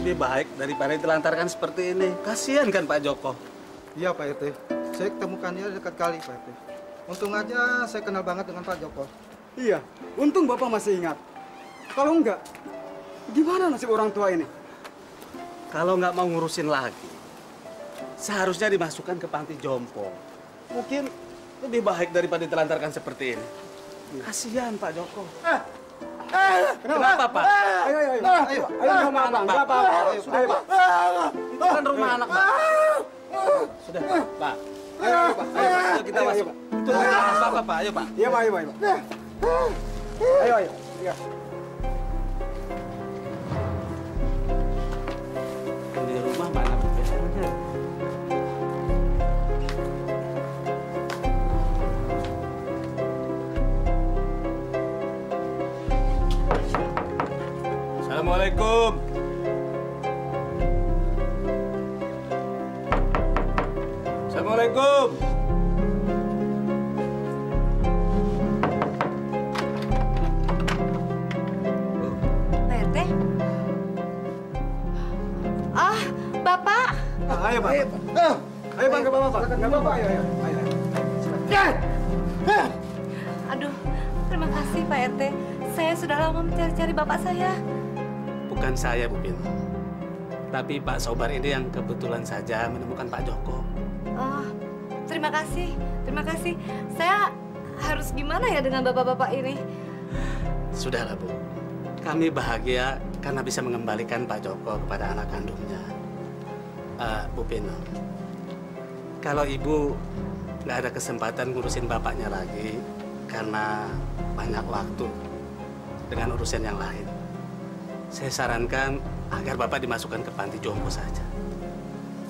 L: lebih baik daripada ditelantarkan seperti ini. Kasihan kan Pak Joko?
M: Iya Pak RT, saya ketemukannya dekat kali Pak RT. Untung aja saya kenal banget dengan Pak Joko.
N: Iya, untung Bapak masih ingat. Kalau enggak, gimana nasib orang tua ini?
L: Kalau nggak mau ngurusin lagi, seharusnya dimasukkan ke panti jompo. Mungkin lebih baik daripada ditelantarkan seperti ini. Kasihan Pak Joko. Kenapa Pak?
N: Ayo, rumah anak Bapak.
L: Sudah Pak. Itu kan rumah anak Pak. Sudah Pak.
N: Ayo Pak.
L: Ayo kita masuk. Itu rumah Bapak Pak. Ayo Pak.
N: Iya Pak, ayo Pak. Ayo. Iya.
L: Di rumah mana? Assalamualaikum. Assalamualaikum.
A: Pak RT? Ah, Bapak.
N: Ayo Pak. Ayo Pak, ke bawah Pak. Nggak apa-apa, ayo.
A: Aduh, terima kasih Pak RT. Saya sudah lama mencari-cari Bapak saya.
L: Bukan saya, Bu Pin. Tapi Pak Sobar ini yang kebetulan saja menemukan Pak Joko.
A: Oh, terima kasih. Terima kasih. Saya harus gimana ya dengan bapak-bapak ini?
L: Sudahlah, Bu. Kami bahagia karena bisa mengembalikan Pak Joko kepada anak kandungnya. Bu Pin, kalau Ibu nggak ada kesempatan ngurusin bapaknya lagi karena banyak waktu dengan urusan yang lain, saya sarankan agar Bapak dimasukkan ke panti jompo saja.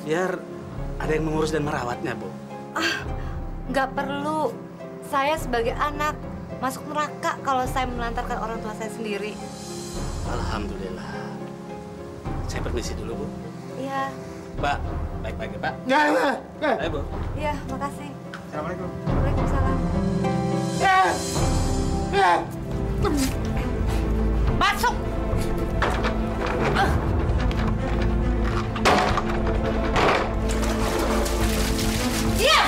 L: Biar ada yang mengurus dan merawatnya, Bu.
A: Ah, nggak perlu. Saya sebagai anak masuk neraka kalau saya melantarkan orang tua saya sendiri.
L: Alhamdulillah. Saya permisi dulu, Bu.
A: Iya.
L: Pak, baik-baik ya, Pak.
N: Ya.
L: Ayo, Bu.
A: Iya, makasih.
N: Assalamualaikum.
A: Waalaikumsalam. Masuk! Diam!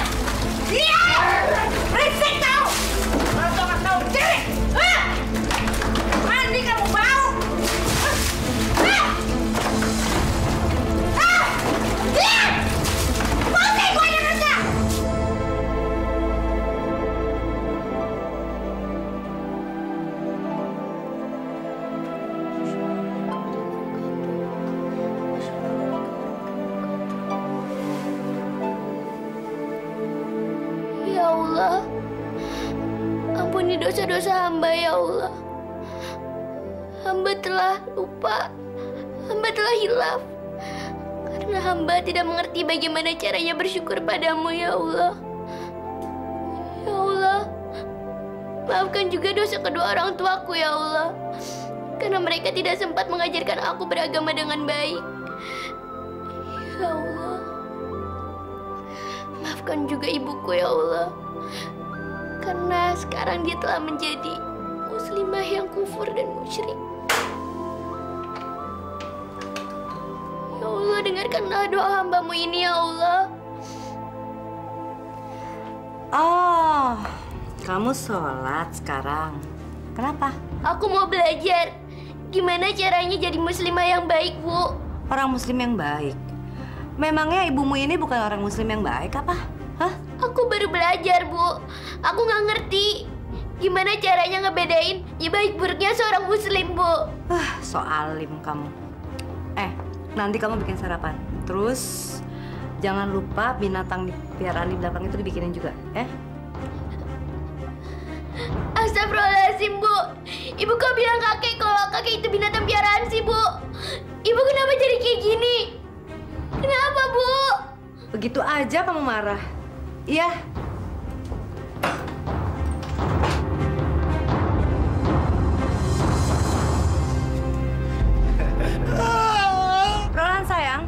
A: Diam! Berisik kau! Kalau nggak tahu diri! Mandi kamu bau! Diam! Putih gue yang kerja!
J: Ya Allah, ampuni dosa-dosa hamba ya Allah. Hamba telah lupa, hamba telah hilaf. Karena hamba tidak mengerti bagaimana caranya bersyukur padamu ya Allah. Ya Allah, maafkan juga dosa kedua orang tuaku ya Allah. Karena mereka tidak sempat mengajarkan aku beragama dengan baik. Ya Allah, maafkan juga ibuku ya Allah. Karena sekarang dia telah menjadi muslimah yang kufur dan musyrik. Ya Allah, dengarkanlah doa hambamu ini ya Allah.
A: Oh, kamu sholat sekarang. Kenapa?
J: Aku mau belajar. Gimana caranya jadi muslimah yang baik, Bu?
A: Orang muslim yang baik? Memangnya ibumu ini bukan orang muslim yang baik apa? Hah?
J: Aku baru belajar, Bu. Aku nggak ngerti. Gimana caranya ngebedain ya baik buruknya seorang muslim, Bu?
A: So alim kamu. Nanti kamu bikin sarapan. Terus jangan lupa binatang di piaraan di belakang itu dibikinin juga, ya?
J: Astagfirullahaladzim, Bu. Ibu kok bilang kakek kalau kakek itu binatang piaraan sih, Bu? Ibu kenapa jadi kayak gini? Kenapa, Bu?
A: Begitu aja kamu marah. Iya. Roland sayang,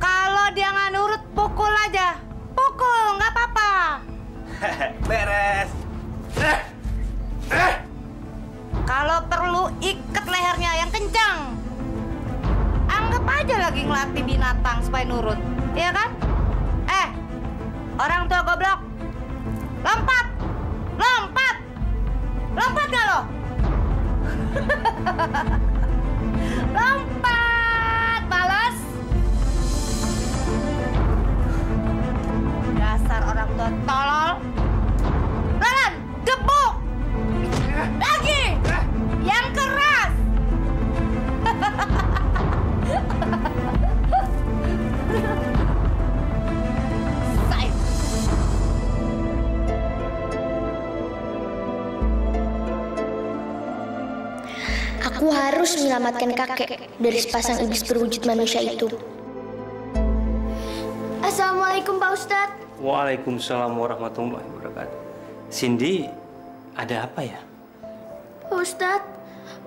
A: kalau dia nggak nurut, pukul aja. Pukul, nggak apa-apa.
L: Beres.
A: Kalau perlu ikat lehernya yang kencang. aja lagi ngelatih binatang supaya nurut, iya kan? Orang tua goblok, lompat, lompat, lompat nggak lo? Lompat, balas. Dasar orang tua tolol. Jalan, gebuk. Lagi, yang keras.
J: Aku harus menyelamatkan kakek dari sepasang iblis berwujud manusia itu. Assalamualaikum Pak Ustadz.
O: Waalaikumsalam warahmatullahi wabarakatuh. Cindy, ada apa ya?
J: Pak Ustadz,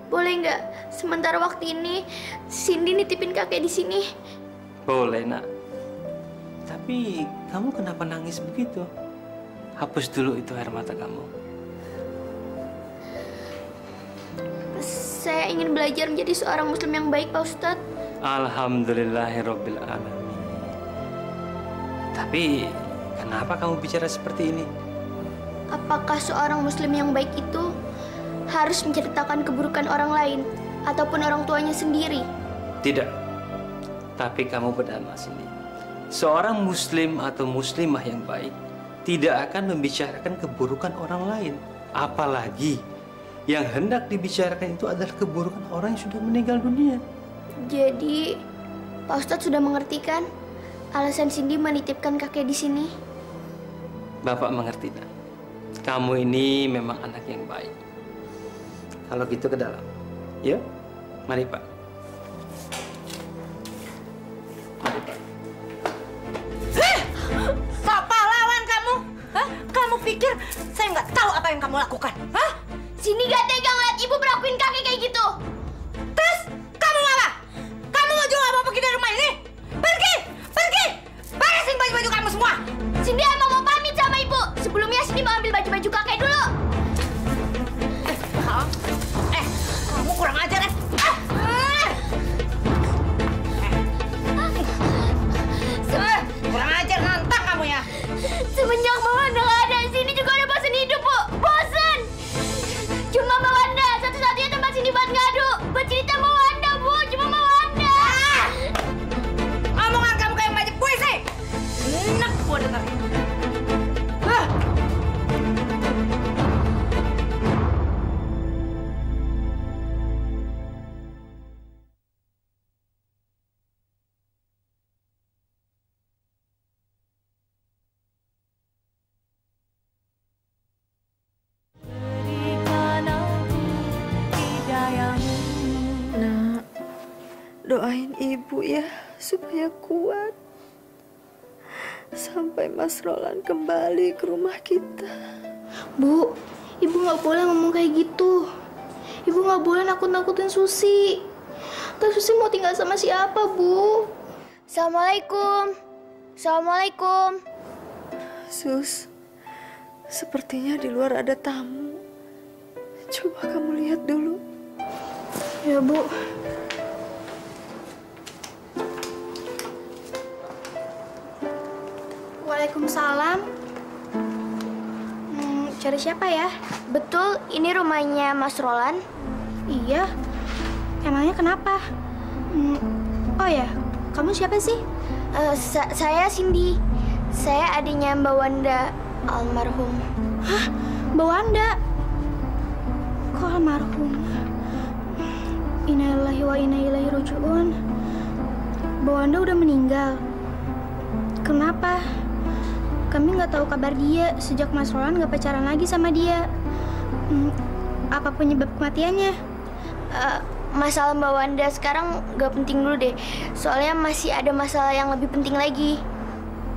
J: boleh nggak sementara waktu ini Cindy nitipin kakek di sini?
O: Boleh, Nak. Tapi kamu kenapa nangis begitu? Hapus dulu itu air mata kamu.
J: Saya ingin belajar menjadi seorang muslim yang baik, Pak Ustadz.
O: Alhamdulillahirabbil alamin. Tapi kenapa kamu bicara seperti ini?
J: Apakah seorang muslim yang baik itu harus menceritakan keburukan orang lain ataupun orang tuanya sendiri?
O: Tidak. Tapi kamu benar, Mas ini. Seorang muslim atau muslimah yang baik tidak akan membicarakan keburukan orang lain. Apalagi yang hendak dibicarakan itu adalah keburukan orang yang sudah meninggal dunia.
J: Jadi, Pak Ustadz sudah mengerti kan alasan Cindy menitipkan kakek di sini?
O: Bapak mengerti, Nak. Kamu ini memang anak yang baik. Kalau gitu ke dalam. Yuk, mari Pak. Mari Pak.
A: Sok pahlawan kamu? Hah? Kamu pikir saya nggak tahu apa yang kamu lakukan? Hah?
J: Cindy gak tega ngeliat ibu perlakuin kakek kayak gitu.
A: Terus kamu apa? Kamu juga nggak mau pergi dari rumah ini? Pergi, pergi, beresin baju-baju kamu semua.
J: Cindy emang mau pamit sama ibu. Sebelumnya Cindy mau ambil baju-baju kakek dulu.
A: Kamu kurang ajar ya? Kurang ajar, nantang kamu ya.
J: Semenjak Mawanda nggak ada, Cindy juga udah bosan hidup, Bu. Bosan. Cuma Mawanda, satu-satunya tempat Cindy buat ngadu. Buat cerita Mawanda, Bu. Cuma Mawanda.
A: Omongan kamu kayak baca puisi. Enak gua dengerin.
K: Doain ibu ya, supaya kuat. Sampai Mas Roland kembali ke rumah kita.
J: Bu, ibu nggak boleh ngomong kayak gitu. Ibu nggak boleh nakut-nakutin Susi. Terus Susi mau tinggal sama siapa, Bu? Assalamualaikum. Assalamualaikum.
K: Sus, sepertinya di luar ada tamu. Coba kamu lihat dulu.
J: Ya, Bu. Waalaikumsalam. Cari siapa ya? Betul, ini rumahnya Mas Roland. Iya. Emangnya kenapa? Oh ya, kamu siapa sih? Saya Cindy. Saya adiknya Mbak Wanda almarhum. Hah? Mbak Wanda? Kok almarhum? Innalillahi wa inna ilaihi raji'un. Mbak Wanda udah meninggal. Kenapa? Kami nggak tahu kabar dia sejak Mas Roland nggak pacaran lagi sama dia. Apa penyebab kematiannya? Masalah Mbak Wanda sekarang nggak penting dulu deh. Soalnya masih ada masalah yang lebih penting lagi.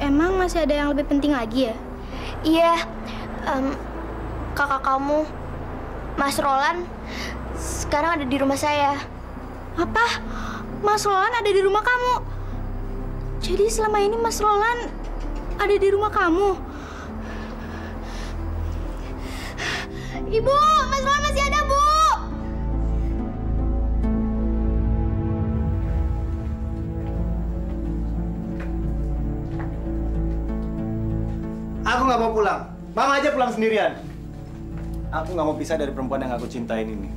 J: Emang masih ada yang lebih penting lagi ya? Iya. Kakak kamu, Mas Roland, sekarang ada di rumah saya. Apa? Mas Roland ada di rumah kamu? Jadi selama ini Mas Roland ada di rumah kamu? Ibu, Mas Roland masih ada, Bu.
C: nggak mau pulang. Mama aja pulang sendirian. Aku nggak mau pisah dari perempuan yang aku cintain ini.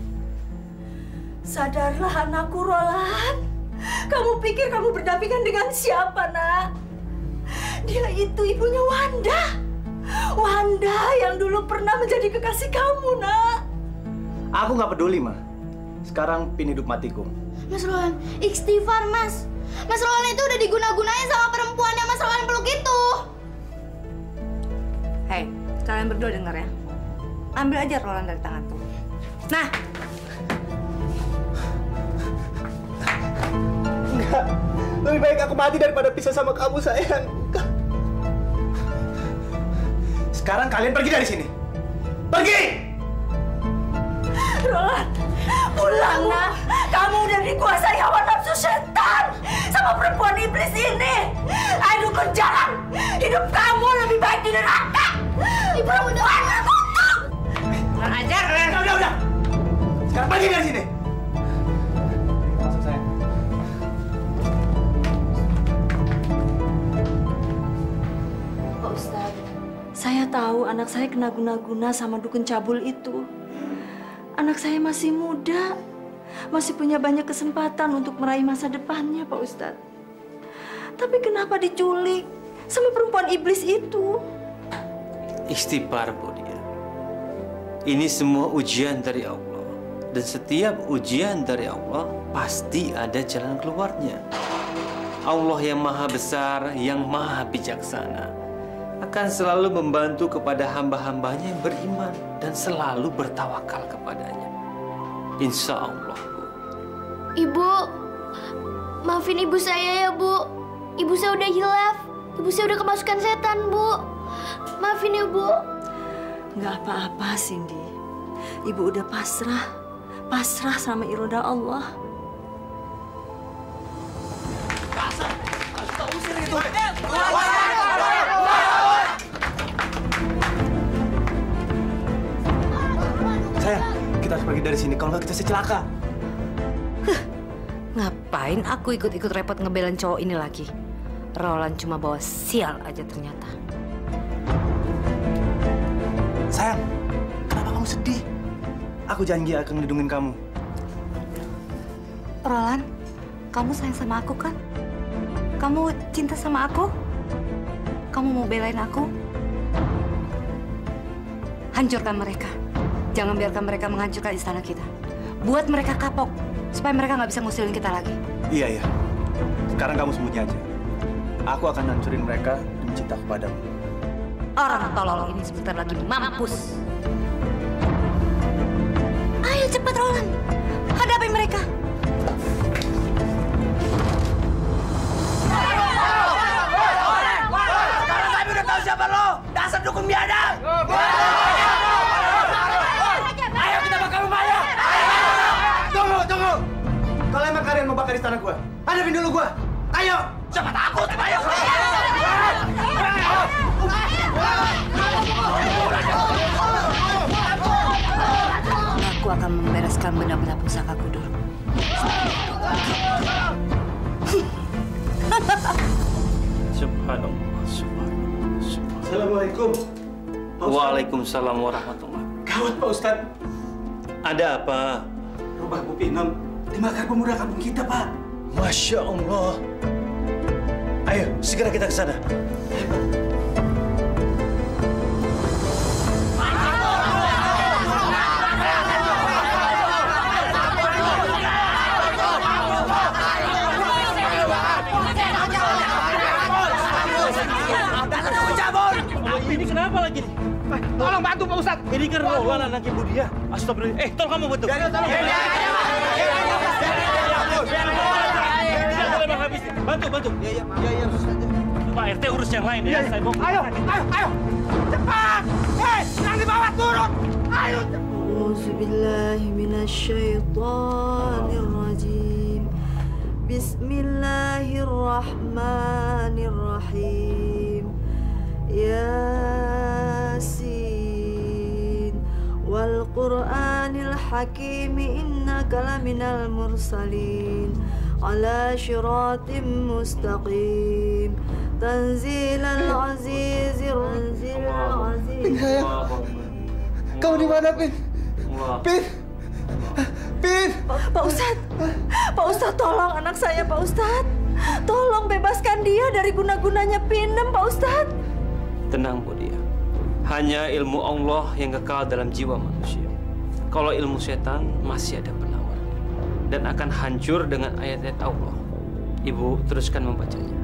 K: Sadarlah anakku, Roland. Kamu pikir kamu berdampingan dengan siapa, nak? Dia itu ibunya Wanda. Wanda yang dulu pernah menjadi kekasih kamu, nak.
C: Aku nggak peduli, Ma. Sekarang pin hidup matiku.
J: Mas Roland, istighfar, Mas. Mas Roland itu udah diguna-gunain sama perempuan yang Mas Roland peluk itu.
A: Hei, kalian berdua denger ya. Ambil aja Roland dari tanganku. Nah.
C: Enggak. Lebih baik aku mati daripada pisah sama kamu, sayang. Sekarang kalian pergi dari sini. Pergi!
K: Roland, pulang, nak. Kamu udah dikuasai hawa nafsu setan sama perempuan iblis ini. Ayo dukun jalan. Hidup kamu lebih baik di neraka. Ibu udah kutuk.
A: Kurang ajar.
C: Udah. Sekarang pergi dari sini. Masuk, sayang.
K: Pak Ustadz, saya tahu anak saya kena guna-guna sama dukun cabul itu. Anak saya masih muda, masih punya banyak kesempatan untuk meraih masa depannya, Pak Ustadz. Tapi kenapa diculik sama perempuan iblis itu?
O: Istighfar, Bu Dia. Ini semua ujian dari Allah. Dan setiap ujian dari Allah, pasti ada jalan keluarnya. Allah yang maha besar, yang maha bijaksana, akan selalu membantu kepada hamba-hambanya yang beriman dan selalu bertawakal kepadanya. Insya Allah, Bu.
J: Ibu, maafin ibu saya ya, Bu. Ibu saya udah hilaf. Ibu saya udah kemasukan setan, Bu. Maafin ya, Bu.
K: Nggak apa-apa, Cindy. Ibu udah pasrah sama iroda Allah.
C: Sayang, kita harus pergi dari sini. Kalau nggak kita celaka.
A: Ngapain aku ikut-ikut repot ngebelain cowok ini lagi? Roland cuma bawa sial aja ternyata.
C: Sayang, kenapa kamu sedih? Aku janji akan melindungi kamu.
A: Roland, kamu sayang sama aku kan? Kamu cinta sama aku? Kamu mau belain aku? Hancurkan mereka. Jangan biarkan mereka menghancurkan istana kita. Buat mereka kapok, supaya mereka nggak bisa ngusilin kita lagi.
C: Iya. Sekarang kamu sembunyi aja. Aku akan hancurin mereka demi cinta kepadamu.
A: Orang tolol ini sebentar lagi mampus. Ayo cepat, Roland. Hadapi mereka.
H: Sekarang kami udah tahu siapa lo. Dasar dukun biadab. Ayo kita bakar rumahnya.
C: Tunggu. Kalau emang kalian mau bakar istana gua, hadapin dulu gua. Ayo.
H: Siapa takut? Ayo.
A: Aku akan membereskan benda-benda pusakaku dulu.
O: Subhanallah.
C: Assalamualaikum.
O: Waalaikumsalam warahmatullahi.
C: Gawat, Pak Ustadz.
O: Ada apa?
C: Rumah Bu Pinam dimakar pemuda kampung kita, Pak.
O: Masya Allah. Ayo, segera kita ke sana.
H: Ini kenapa lagi nih? Tolong bantu Pak Ustadz.
O: Ini kan Roland anak Ibu Dia. Astagfirullah. Tolong kamu bantu. Bantu. Iya. Pak RT urus yang lain ya. Saya mau.
H: Ayo. Cepat. Yang di bawah turun. Ayo.
K: Auzubillahi minasyaitonirrajim. Bismillahirrahmanirrahim. Yasin wal Qur'anil الحكيم إنك لمن المرسلين على صراط مستقيم تنزيل العزيز
M: Pin, sayang. Kamu di mana, Pin? Pin! Pin!
K: Pak Ustadz, tolong anak saya, Pak Ustadz. Tolong bebaskan dia dari guna-gunanya Pinem, Pak Ustadz.
O: Tenang, Bu Dia. Hanya ilmu Allah yang kekal dalam jiwa manusia. Kalau ilmu setan masih ada penawar dan akan hancur dengan ayat-ayat Allah. Ibu teruskan membacanya.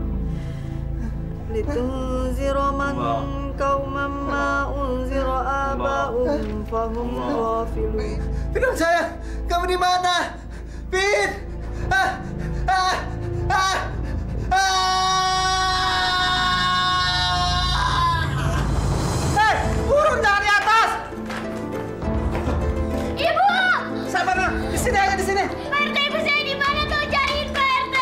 K: Litunzira man qauman ma unzira aba'um fahum ghafilun.
M: Pin, sayang, kamu di mana? Pin! Hei, burung jangan di atas!
D: Ibu!
M: Sabar, Nak. Di sini aja, di sini.
D: Pak RT, ibu saya di mana? Tuh cariin Pak RT.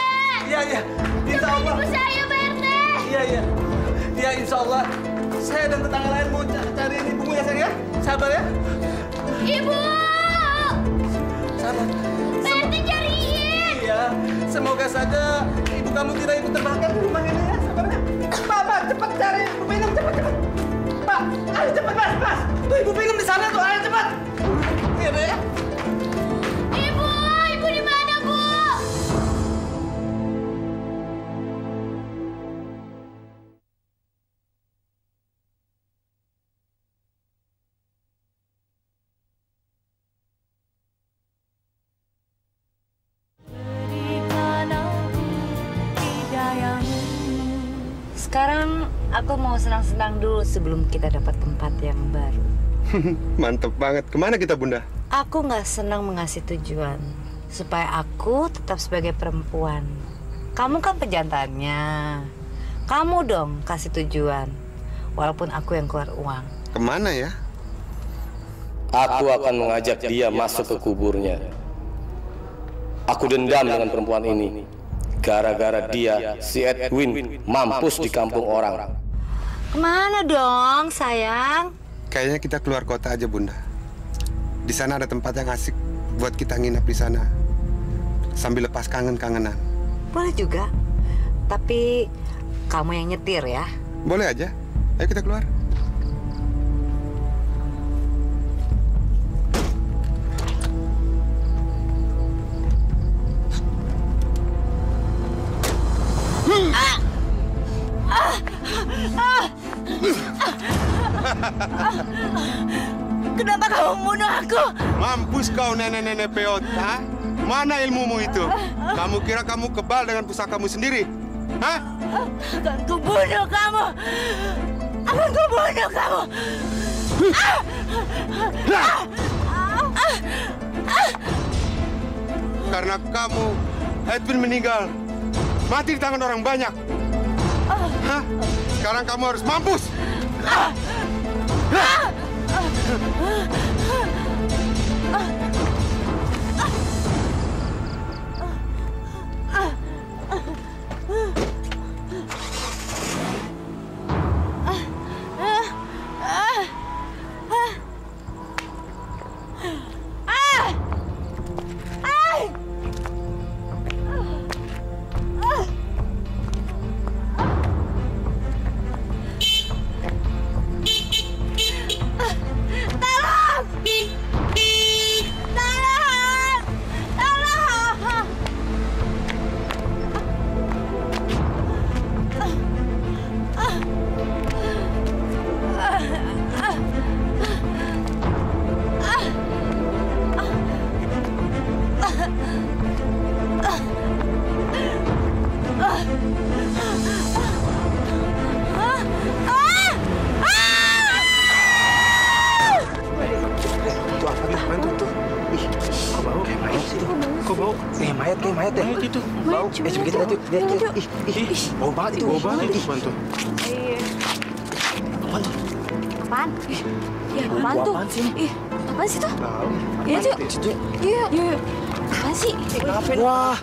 M: Iya, iya. Insya Allah.
D: Ibu saya, Pak RT.
M: Iya, iya. Iya, insya Allah. Saya dan tetangga lain mau cariin ibumu ya, sayang ya. Sabar ya.
D: Ibu!
M: Sabar.
D: Pak RT cariin.
M: Iya, semoga saja ibu kamu tidak ikut terbakar di rumah ini ya. Sabar ya. Pak, cepat cari ibu Pinam, cepat. Pak, ayo cepat, Mas. Tuh ibu Pinam di sana tuh, ayo cepat. Iya, deh ya.
D: Ibu di mana, Bu?
A: Sekarang aku mau senang-senang dulu sebelum kita dapat tempat yang baru.
G: Mantep banget. Kemana kita, Bunda?
A: Aku nggak senang mengasih tujuan supaya aku tetap sebagai perempuan. Kamu kan pejantannya. Kamu dong kasih tujuan, walaupun aku yang keluar uang.
G: Kemana ya?
P: Aku akan mengajak dia masuk ke kuburnya. Aku dendam dengan perempuan ini. Gara-gara dia, si Edwin mampus di kampung orang.
A: Kemana dong, sayang?
G: Kayaknya kita keluar kota aja, Bunda. Di sana ada tempat yang asik buat kita nginep di sana. Sambil lepas kangen-kangenan.
A: Boleh juga. Tapi kamu yang nyetir ya.
G: Boleh aja. Ayo kita keluar.
K: Kenapa kamu membunuh aku?
G: Mampus kau nenek-nenek peot, ha? Mana ilmumu itu? Kamu kira kamu kebal dengan pusakamu sendiri? Hah?
K: Akan kubunuh kamu! Akan kubunuh kamu!
G: Karena kamu, Edwin meninggal. Mati di tangan orang banyak. Hah? Sekarang kamu harus mampus!
C: Mayat itu. Bau. Coba kita lihat. Lihat. Ih, bau banget itu. Bau banget itu, bantu.
I: Iya.
C: Apaan tuh?
I: Apaan? Ya, apaan tuh? Ih, apaan sih tuh? Iya, Cuk. Iya. Apaan sih?
C: Wah.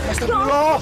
C: Astagfirullah.